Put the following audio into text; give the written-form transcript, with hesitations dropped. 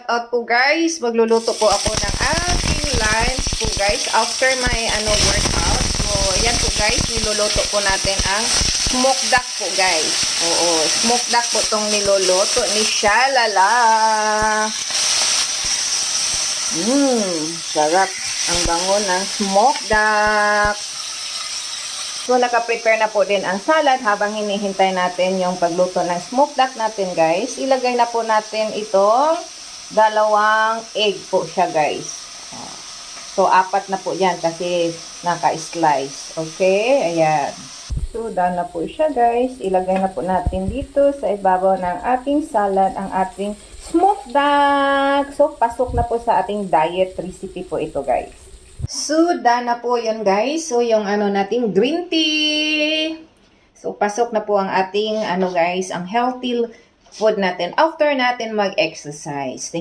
out po guys. Magluluto po ako ng aking lunch po guys after my workout. So, ayan po guys, niluluto po natin ang smoked duck po guys. Oo, smoked duck po tong niluluto ni Shalala. Sarap ang bango ng smoked duck. So, naka-prepare na po din ang salad habang hinihintay natin yung pagluto ng smoked duck natin, guys. Ilagay na po natin itong 2 egg po siya, guys. So, 4 na po yan kasi naka-slice. Okay? Ayan. So, done na po siya, guys. Ilagay na po natin dito sa ibabaw ng ating salad ang ating smoked duck. So, pasok na po sa ating diet recipe po ito, guys. So, done na po yun guys. So, yung nating green tea. So, pasok na po ang ating guys, ang healthy food natin after natin mag-exercise.